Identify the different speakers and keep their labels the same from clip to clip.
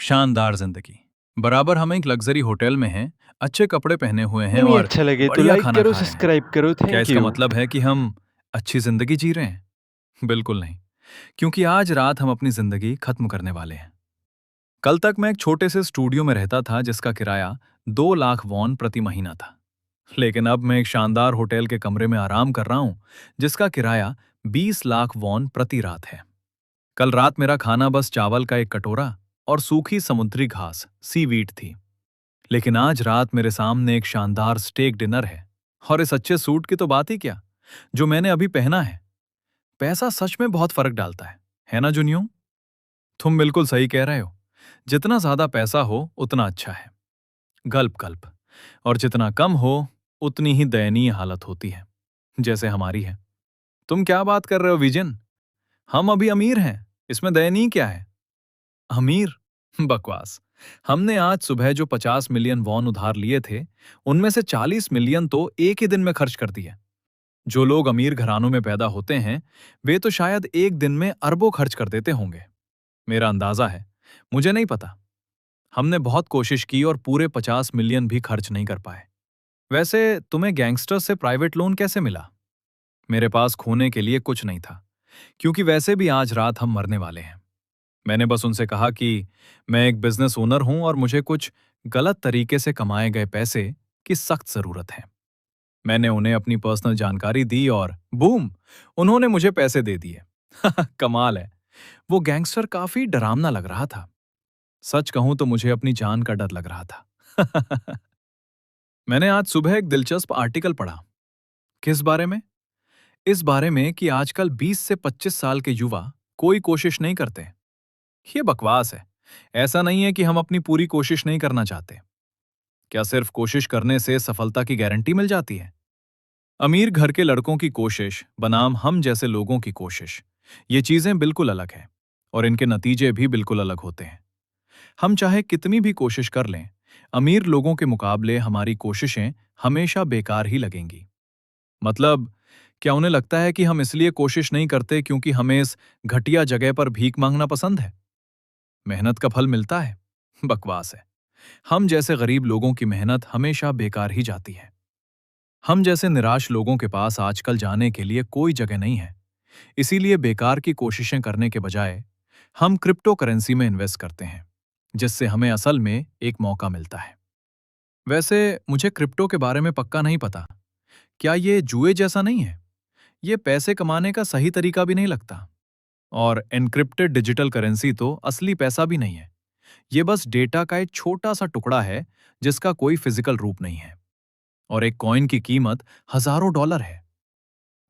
Speaker 1: शानदार जिंदगी। बराबर हम एक लग्जरी होटल में हैं, अच्छे कपड़े पहने हुए हैं
Speaker 2: नहीं
Speaker 1: और
Speaker 2: अच्छा लगे तो
Speaker 1: बढ़िया
Speaker 2: लाइक
Speaker 1: खाना
Speaker 2: करो,
Speaker 1: खा रहे हैं।
Speaker 2: सब्सक्राइब करो,
Speaker 1: क्या
Speaker 2: थैंक
Speaker 1: इसका
Speaker 2: यू।
Speaker 1: मतलब है कि हम अच्छी जिंदगी जी रहे हैं? बिल्कुल नहीं, क्योंकि आज रात हम अपनी जिंदगी खत्म करने वाले हैं। कल तक मैं एक छोटे से स्टूडियो में रहता था जिसका किराया 2 लाख वॉन प्रति महीना था। लेकिन अब मैं एक शानदार होटल के कमरे में आराम कर रहा हूं जिसका किराया 20 लाख वॉन प्रति रात है। कल रात मेरा खाना बस चावल का एक कटोरा और सूखी समुद्री घास सीवीड थी। लेकिन आज रात मेरे सामने एक शानदार स्टेक डिनर है। और इस अच्छे सूट की तो बात ही क्या, जो मैंने अभी पहना है। पैसा सच में बहुत फर्क डालता है ना जुनियो? तुम बिल्कुल सही कह रहे हो। जितना ज्यादा पैसा हो उतना अच्छा है। गल्प गल्प। और जितना कम हो उतनी ही दयनीय हालत होती है, जैसे हमारी है। तुम क्या बात कर रहे हो विजन? हम अभी अमीर हैं, इसमें दयनीय क्या है? अमीर? बकवास। हमने आज सुबह जो 50 मिलियन वॉन उधार लिए थे, उनमें से 40 मिलियन तो एक ही दिन में खर्च कर दिए। जो लोग अमीर घरानों में पैदा होते हैं, वे तो शायद एक दिन में अरबों खर्च कर देते होंगे। मेरा अंदाजा है, मुझे नहीं पता। हमने बहुत कोशिश की और पूरे 50 मिलियन भी खर्च नहीं कर पाए। वैसे तुम्हें गैंगस्टर से प्राइवेट लोन कैसे मिला? मेरे पास खोने के लिए कुछ नहीं था, क्योंकि वैसे भी आज रात हम मरने वाले हैं। मैंने बस उनसे कहा कि मैं एक बिजनेस ओनर हूं और मुझे कुछ गलत तरीके से कमाए गए पैसे की सख्त जरूरत है। मैंने उन्हें अपनी पर्सनल जानकारी दी और बूम, उन्होंने मुझे पैसे दे दिए। कमाल है। वो गैंगस्टर काफी डरावना लग रहा था। सच कहूं तो मुझे अपनी जान का डर लग रहा था। मैंने आज सुबह एक दिलचस्प आर्टिकल पढ़ा। किस बारे में? इस बारे में कि आजकल 20 से 25 साल के युवा कोई कोशिश नहीं करते। ये बकवास है। ऐसा नहीं है कि हम अपनी पूरी कोशिश नहीं करना चाहते। क्या सिर्फ कोशिश करने से सफलता की गारंटी मिल जाती है? अमीर घर के लड़कों की कोशिश बनाम हम जैसे लोगों की कोशिश, ये चीजें बिल्कुल अलग हैं। और इनके नतीजे भी बिल्कुल अलग होते हैं। हम चाहे कितनी भी कोशिश कर लें, अमीर लोगों के मुकाबले हमारी कोशिशें हमेशा बेकार ही लगेंगी। मतलब, क्या उन्हें लगता है कि हम इसलिए कोशिश नहीं करते क्योंकि हमें इस घटिया जगह पर भीख मांगना पसंद है? मेहनत का फल मिलता है? बकवास है। हम जैसे गरीब लोगों की मेहनत हमेशा बेकार ही जाती है। हम जैसे निराश लोगों के पास आजकल जाने के लिए कोई जगह नहीं है। इसीलिए बेकार की कोशिशें करने के बजाय हम क्रिप्टो करेंसी में इन्वेस्ट करते हैं, जिससे हमें असल में एक मौका मिलता है। वैसे मुझे क्रिप्टो के बारे में पक्का नहीं पता। क्या ये जुए जैसा नहीं है? ये पैसे कमाने का सही तरीका भी नहीं लगता। और एनक्रिप्टेड डिजिटल करेंसी तो असली पैसा भी नहीं है। ये बस डेटा का एक छोटा सा टुकड़ा है जिसका कोई फिजिकल रूप नहीं है। और एक कॉइन की कीमत हजारों डॉलर है।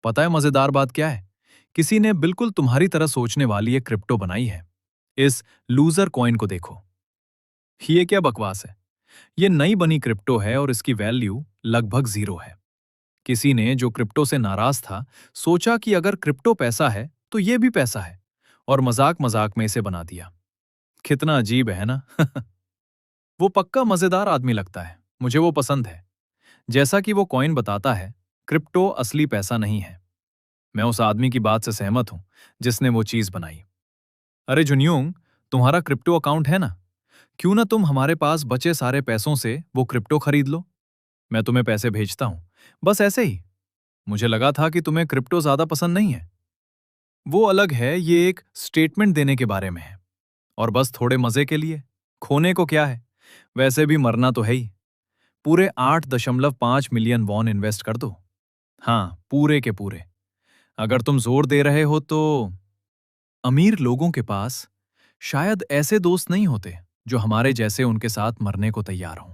Speaker 1: पता है मजेदार बात क्या है? किसी ने बिल्कुल तुम्हारी तरह सोचने वाली एक क्रिप्टो बनाई है। इस लूजर कॉइन को देखो। ये क्या बकवास है? ये नई बनी क्रिप्टो है और इसकी वैल्यू लगभग जीरो है। किसी ने जो क्रिप्टो से नाराज था, सोचा कि अगर क्रिप्टो पैसा है तो ये भी पैसा है, और मजाक मजाक में इसे बना दिया। कितना अजीब है ना? वो पक्का मजेदार आदमी लगता है, मुझे वो पसंद है। जैसा कि वो कॉइन बताता है, क्रिप्टो असली पैसा नहीं है। मैं उस आदमी की बात से सहमत हूं जिसने वो चीज बनाई। अरे जुनियोंग, तुम्हारा क्रिप्टो अकाउंट है ना? क्यों ना तुम हमारे पास बचे सारे पैसों से वो क्रिप्टो खरीद लो। मैं तुम्हें पैसे भेजता हूं, बस ऐसे ही। मुझे लगा था कि तुम्हें क्रिप्टो ज्यादा पसंद नहीं है। वो अलग है, ये एक स्टेटमेंट देने के बारे में है। और बस थोड़े मजे के लिए। खोने को क्या है? वैसे भी मरना तो है ही। पूरे 8.5 मिलियन वॉन इन्वेस्ट कर दो। हाँ, पूरे के पूरे। अगर तुम जोर दे रहे हो तो अमीर लोगों के पास शायद ऐसे दोस्त नहीं होते जो हमारे जैसे उनके साथ मरने को तैयार हों।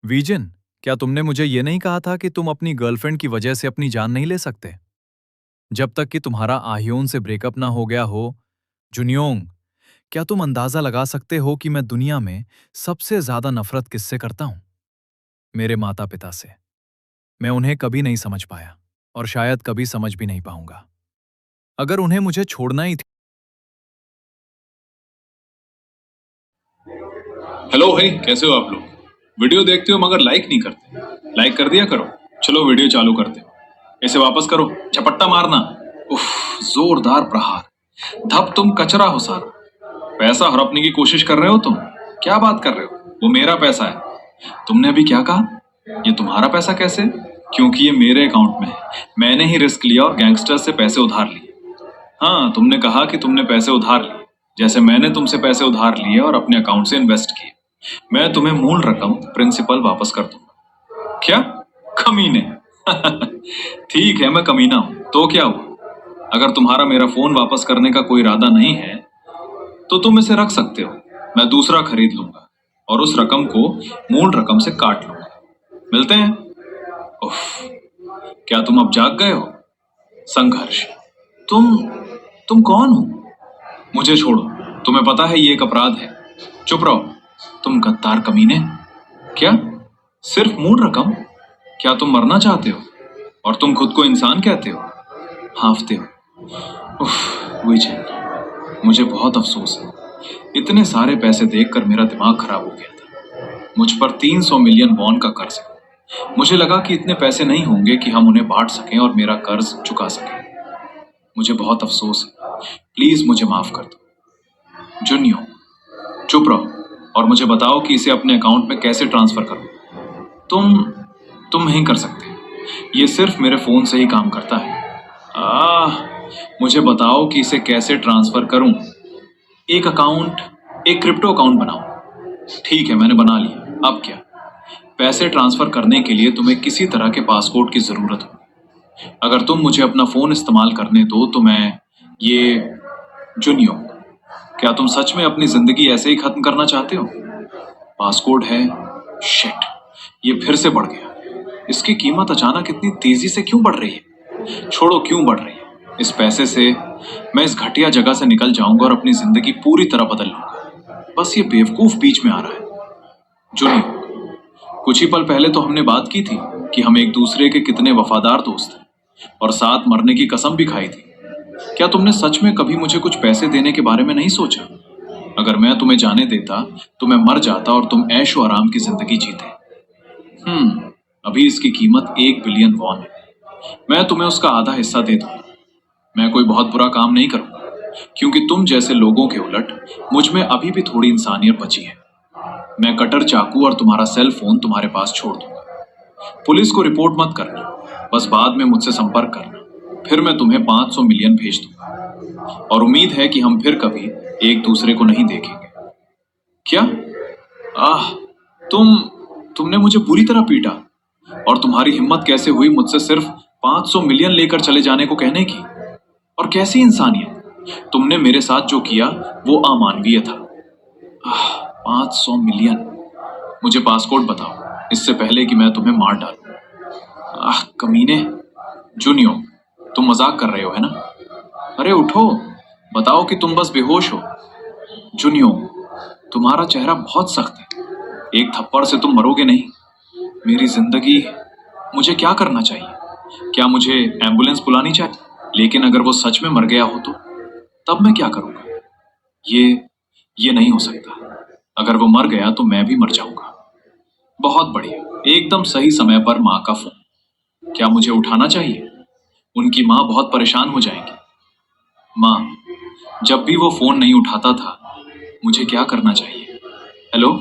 Speaker 1: वीजन, क्या तुमने मुझे ये नहीं कहा था कि तुम अपनी गर्लफ्रेंड की वजह से अपनी जान नहीं ले सकते जब तक कि तुम्हारा आह्योन से ब्रेकअप ना हो गया हो? जुनियोंग, क्या तुम अंदाजा लगा सकते हो कि मैं दुनिया में सबसे ज्यादा नफरत किससे करता हूं? मेरे माता पिता से। मैं उन्हें कभी नहीं समझ पाया और शायद कभी समझ भी नहीं पाऊंगा। अगर उन्हें मुझे छोड़ना ही
Speaker 3: हेलो भाई, कैसे हो आप लोग? वीडियो देखते हो मगर लाइक नहीं करते। लाइक कर दिया करो। चलो वीडियो चालू करते। इसे वापस करो, झपट्टा मारना। उफ, जोरदार प्रहार। धप तुम कचरा हो सारा। पैसा हड़पने की कोशिश कर रहे हो तुम? क्या बात कर रहे हो? वो मेरा पैसा है। तुमने अभी क्या कहा? ये तुम्हारा पैसा कैसे? क्योंकि ये मेरे अकाउंट में है। मैंने ही रिस्क लिया और गैंगस्टर से पैसे उधार लिए। हाँ, तुमने कहा कि तुमने पैसे उधार लिए, जैसे मैंने तुमसे पैसे उधार लिए और अपने अकाउंट से इन्वेस्ट किए। मैं तुम्हें मूल रकम प्रिंसिपल वापस कर दूंगा। क्या? कमीने। ठीक है, मैं कमीना हूं तो क्या हुआ? अगर तुम्हारा मेरा फोन वापस करने का कोई इरादा नहीं है तो तुम इसे रख सकते हो। मैं दूसरा खरीद लूंगा और उस रकम को मूल रकम से काट लूंगा। मिलते हैं। उफ, क्या तुम अब जाग गए हो? संघर्ष। तुम तुम कौन हो? मुझे छोड़ो। तुम्हें पता है ये एक अपराध है। चुप रहो। तुम गद्दार कमीने। क्या? सिर्फ मूल रकम? क्या तुम मरना चाहते हो? और तुम खुद को इंसान कहते हो? हाँफते हो। उफ, विजय, मुझे बहुत अफसोस है। इतने सारे पैसे देखकर मेरा दिमाग खराब हो गया था। मुझ पर 300 मिलियन वॉन का कर्ज है। मुझे लगा कि इतने पैसे नहीं होंगे कि हम उन्हें बांट सकें और मेरा कर्ज चुका सकें। मुझे बहुत अफसोस है। प्लीज मुझे माफ कर दो। जुनियो, चुप रहो और मुझे बताओ कि इसे अपने अकाउंट में कैसे ट्रांसफर करूं। तुम तुम नहीं कर सकते। ये सिर्फ मेरे फोन से ही काम करता है। आह, मुझे बताओ कि इसे कैसे ट्रांसफर करूं। एक अकाउंट, एक क्रिप्टो अकाउंट बनाओ। ठीक है, मैंने बना लिया। अब क्या? पैसे ट्रांसफर करने के लिए तुम्हें किसी तरह के पासपोर्ट की जरूरत हो। अगर तुम मुझे अपना फोन इस्तेमाल करने दो तो मैं ये जुनियो, क्या तुम सच में अपनी जिंदगी ऐसे ही खत्म करना चाहते हो? पासकोड है। शिट, ये फिर से बढ़ गया। इसकी कीमत अचानक इतनी तेजी से क्यों बढ़ रही है? छोड़ो, क्यों बढ़ रही है? इस पैसे से मैं इस घटिया जगह से निकल जाऊंगा और अपनी जिंदगी पूरी तरह बदल लूंगा। बस ये बेवकूफ बीच में आ रहा है। जूनियर, कुछ ही पल पहले तो हमने बात की थी कि हम एक दूसरे के कितने वफादार दोस्त हैं और साथ मरने की कसम भी खाई थी। क्या तुमने सच में कभी मुझे कुछ पैसे देने के बारे में नहीं सोचा? अगर मैं तुम्हें जाने देता तो मैं मर जाता और तुम ऐशो आराम की जिंदगी जीते। अभी इसकी कीमत 1 बिलियन वॉन है। मैं तुम्हें उसका आधा हिस्सा दे दूंगा। मैं कोई बहुत बुरा काम नहीं करूंगा, क्योंकि तुम जैसे लोगों के उलट मुझ में अभी भी थोड़ी इंसानियत बची है। मैं कटर चाकू और तुम्हारा सेल फोन तुम्हारे पास छोड़ दूंगा। पुलिस को रिपोर्ट मत करना, बस बाद में मुझसे संपर्क करना। फिर मैं तुम्हें 500 मिलियन भेज दूंगा और उम्मीद है कि हम फिर कभी एक दूसरे को नहीं देखेंगे। क्या? आह, तुमने मुझे बुरी तरह पीटा। और तुम्हारी हिम्मत कैसे हुई मुझसे सिर्फ 500 मिलियन लेकर चले जाने को कहने की? और कैसी इंसानियत? तुमने मेरे साथ जो किया वो अमानवीय था। 500 मिलियन। मुझे पासपोर्ट बताओ, इससे पहले कि मैं तुम्हें मार डालूं। कमीने। जूनियो, तुम मजाक कर रहे हो है ना? अरे उठो, बताओ कि तुम बस बेहोश हो। जूनियो, तुम्हारा चेहरा बहुत सख्त है। एक थप्पड़ से तुम मरोगे नहीं। मेरी जिंदगी, मुझे क्या करना चाहिए? क्या मुझे एम्बुलेंस बुलानी चाहिए? लेकिन अगर वो सच में मर गया हो तो तब मैं क्या करूंगा? ये ये नहीं हो सकता। अगर वो मर गया तो मैं भी मर जाऊंगा। बहुत बढ़िया, एकदम सही समय पर माँ का फोन। क्या मुझे उठाना चाहिए? उनकी माँ बहुत परेशान हो जाएंगी। माँ, जब भी वो फोन नहीं उठाता था मुझे क्या करना चाहिए? हेलो।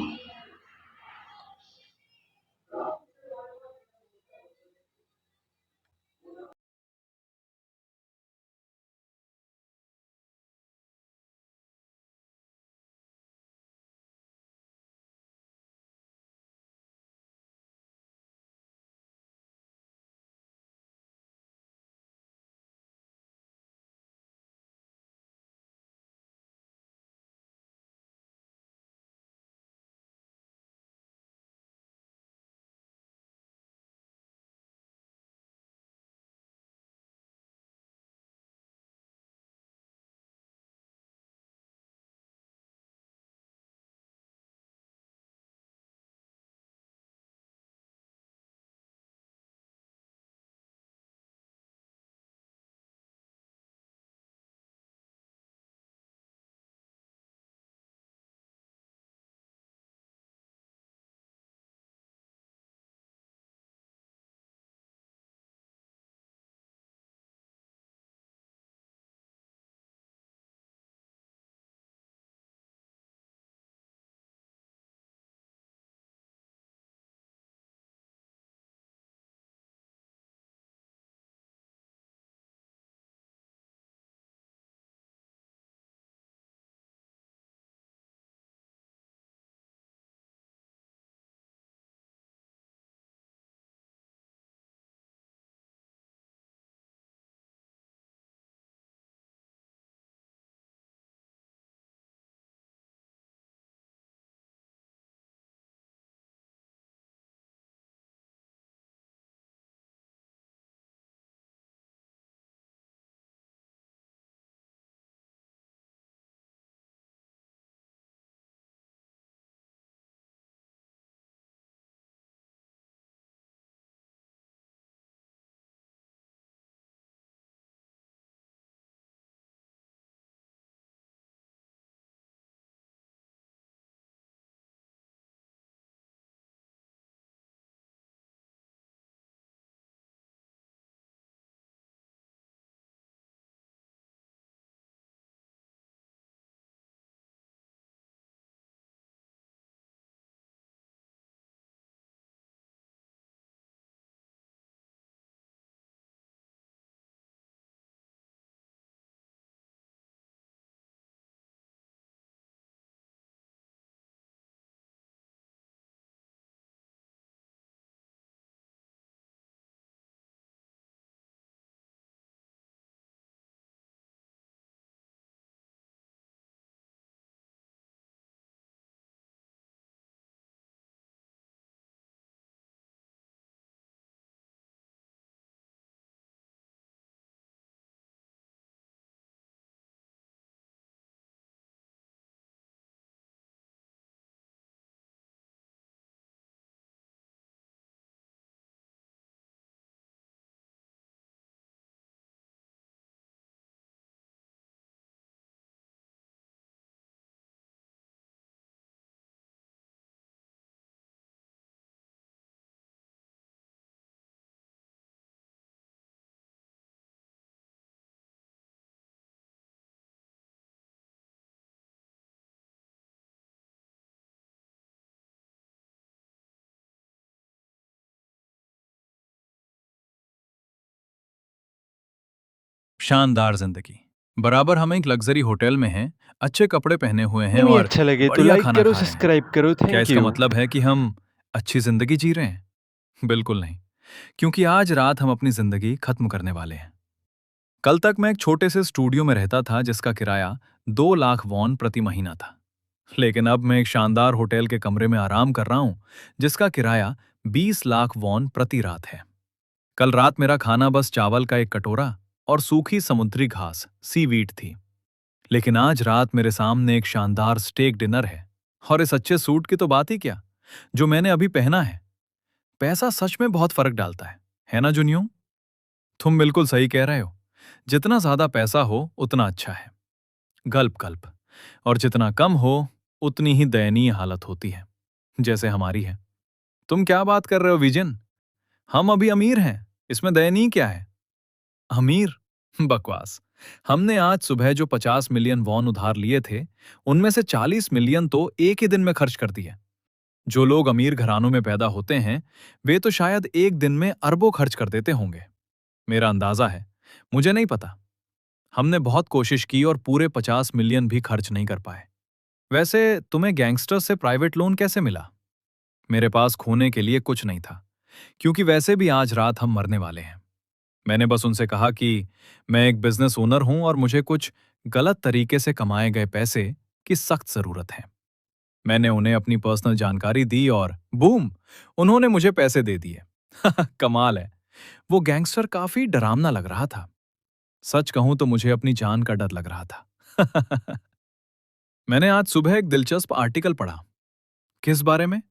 Speaker 1: शानदार जिंदगी। बराबर हम एक लग्जरी होटल में हैं, अच्छे कपड़े पहने हुए हैं
Speaker 2: नहीं
Speaker 1: और
Speaker 2: अच्छा लगे तो
Speaker 1: बढ़िया
Speaker 2: लाइक
Speaker 1: खाना
Speaker 2: करो,
Speaker 1: खा रहे हैं।
Speaker 2: सब्सक्राइब करो।
Speaker 1: क्या
Speaker 2: थैंक
Speaker 1: इसका
Speaker 2: यू।
Speaker 1: मतलब है कि हम अच्छी जिंदगी जी रहे हैं? बिल्कुल नहीं, क्योंकि आज रात हम अपनी जिंदगी खत्म करने वाले हैं। कल तक मैं एक छोटे से स्टूडियो में रहता था जिसका किराया 2 लाख वॉन प्रति महीना था। लेकिन अब मैं एक शानदार होटल के कमरे में आराम कर रहा हूं जिसका किराया 20 लाख वॉन प्रति रात है। कल रात मेरा खाना बस चावल का एक कटोरा और सूखी समुद्री घास सीवीड थी। लेकिन आज रात मेरे सामने एक शानदार स्टेक डिनर है। और इस अच्छे सूट की तो बात ही क्या, जो मैंने अभी पहना है। पैसा सच में बहुत फर्क डालता है ना जुनियो? तुम बिल्कुल सही कह रहे हो। जितना ज्यादा पैसा हो उतना अच्छा है। गल्प गल्प। और जितना कम हो उतनी ही दयनीय हालत होती है, जैसे हमारी है। तुम क्या बात कर रहे हो विजन? हम अभी अमीर हैं, इसमें दयनीय क्या है? अमीर? बकवास। हमने आज सुबह जो 50 मिलियन वॉन उधार लिए थे, उनमें से 40 मिलियन तो एक ही दिन में खर्च कर दिए। जो लोग अमीर घरानों में पैदा होते हैं, वे तो शायद एक दिन में अरबों खर्च कर देते होंगे। मेरा अंदाजा है, मुझे नहीं पता। हमने बहुत कोशिश की और पूरे 50 मिलियन भी खर्च नहीं कर पाए। वैसे तुम्हें गैंगस्टर से प्राइवेट लोन कैसे मिला? मेरे पास खोने के लिए कुछ नहीं था, क्योंकि वैसे भी आज रात हम मरने वाले हैं। मैंने बस उनसे कहा कि मैं एक बिजनेस ओनर हूं और मुझे कुछ गलत तरीके से कमाए गए पैसे की सख्त जरूरत है। मैंने उन्हें अपनी पर्सनल जानकारी दी और बूम, उन्होंने मुझे पैसे दे दिए। कमाल है। वो गैंगस्टर काफी डरावना लग रहा था। सच कहूं तो मुझे अपनी जान का डर लग रहा था। मैंने आज सुबह एक दिलचस्प आर्टिकल पढ़ा। किस बारे में?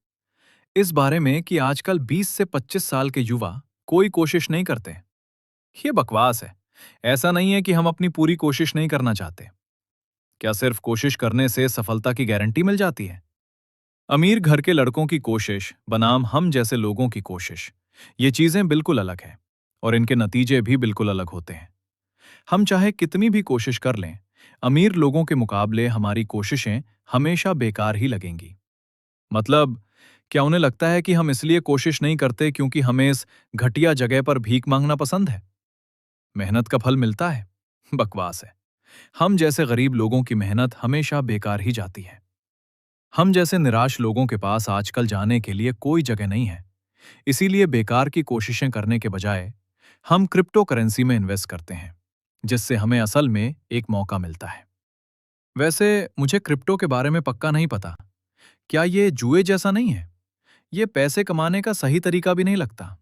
Speaker 1: इस बारे में कि आजकल 20 से 25 साल के युवा कोई कोशिश नहीं करते। ये बकवास है। ऐसा नहीं है कि हम अपनी पूरी कोशिश नहीं करना चाहते। क्या सिर्फ कोशिश करने से सफलता की गारंटी मिल जाती है? अमीर घर के लड़कों की कोशिश बनाम हम जैसे लोगों की कोशिश, ये चीजें बिल्कुल अलग हैं और इनके नतीजे भी बिल्कुल अलग होते हैं। हम चाहे कितनी भी कोशिश कर लें, अमीर लोगों के मुकाबले हमारी कोशिशें हमेशा बेकार ही लगेंगी। मतलब, क्या उन्हें लगता है कि हम इसलिए कोशिश नहीं करते क्योंकि हमें इस घटिया जगह पर भीख मांगना पसंद है? मेहनत का फल मिलता है? बकवास है। हम जैसे गरीब लोगों की मेहनत हमेशा बेकार ही जाती है। हम जैसे निराश लोगों के पास आजकल जाने के लिए कोई जगह नहीं है। इसीलिए बेकार की कोशिशें करने के बजाय हम क्रिप्टो करेंसी में इन्वेस्ट करते हैं, जिससे हमें असल में एक मौका मिलता है। वैसे मुझे क्रिप्टो के बारे में पक्का नहीं पता। क्या ये जुए जैसा नहीं है? ये पैसे कमाने का सही तरीका भी नहीं लगता।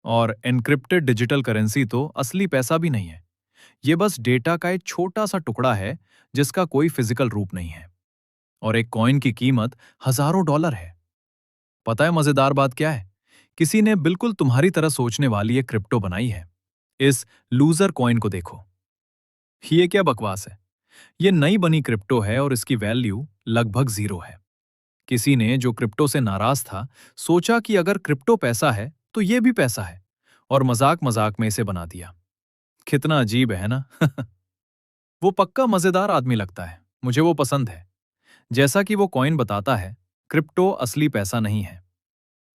Speaker 1: और एन्क्रिप्टेड डिजिटल करेंसी तो असली पैसा भी नहीं है। ये बस डेटा का एक छोटा सा टुकड़ा है जिसका कोई फिजिकल रूप नहीं है। और एक कॉइन की कीमत हजारों डॉलर है। पता है मजेदार बात क्या है? किसी ने बिल्कुल तुम्हारी तरह सोचने वाली एक क्रिप्टो बनाई है। इस लूजर कॉइन को देखो। ये क्या बकवास है? ये नई बनी क्रिप्टो है और इसकी वैल्यू लगभग 0 है। किसी ने जो क्रिप्टो से नाराज था, सोचा कि अगर क्रिप्टो पैसा है तो ये भी पैसा है, और मजाक मजाक में इसे बना दिया। कितना अजीब है ना? वो पक्का मजेदार आदमी लगता है, मुझे वो पसंद है। जैसा कि वो कॉइन बताता है, क्रिप्टो असली पैसा नहीं है।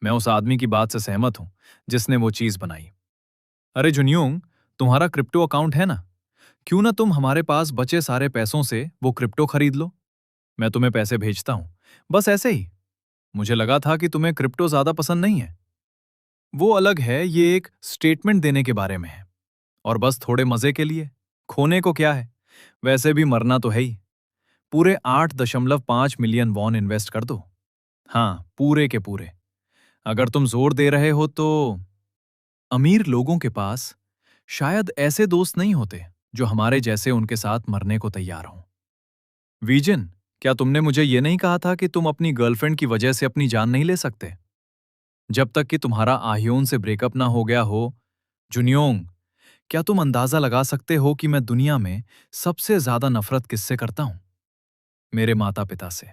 Speaker 1: मैं उस आदमी की बात से सहमत हूं जिसने वो चीज बनाई। अरे जुनियोंग, तुम्हारा क्रिप्टो अकाउंट है ना? क्यों ना तुम हमारे पास बचे सारे पैसों से वो क्रिप्टो खरीद लो। मैं तुम्हें पैसे भेजता हूं, बस ऐसे ही। मुझे लगा था कि तुम्हें क्रिप्टो ज्यादा पसंद नहीं है। वो अलग है, ये एक स्टेटमेंट देने के बारे में है। और बस थोड़े मजे के लिए। खोने को क्या है? वैसे भी मरना तो है ही। पूरे 8.5 मिलियन वॉन इन्वेस्ट कर दो। हाँ, पूरे के पूरे। अगर तुम जोर दे रहे हो तो अमीर लोगों के पास शायद ऐसे दोस्त नहीं होते जो हमारे जैसे उनके साथ मरने को तैयार हों। वीजन, क्या तुमने मुझे ये नहीं कहा था कि तुम अपनी गर्लफ्रेंड की वजह से अपनी जान नहीं ले सकते जब तक कि तुम्हारा आह्योन से ब्रेकअप ना हो गया हो? जुनियोंग, क्या तुम अंदाजा लगा सकते हो कि मैं दुनिया में सबसे ज्यादा नफरत किससे करता हूं? मेरे माता पिता से।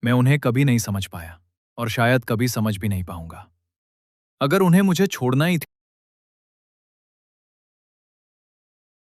Speaker 1: मैं उन्हें कभी नहीं समझ पाया और शायद कभी समझ भी नहीं पाऊंगा। अगर उन्हें मुझे छोड़ना ही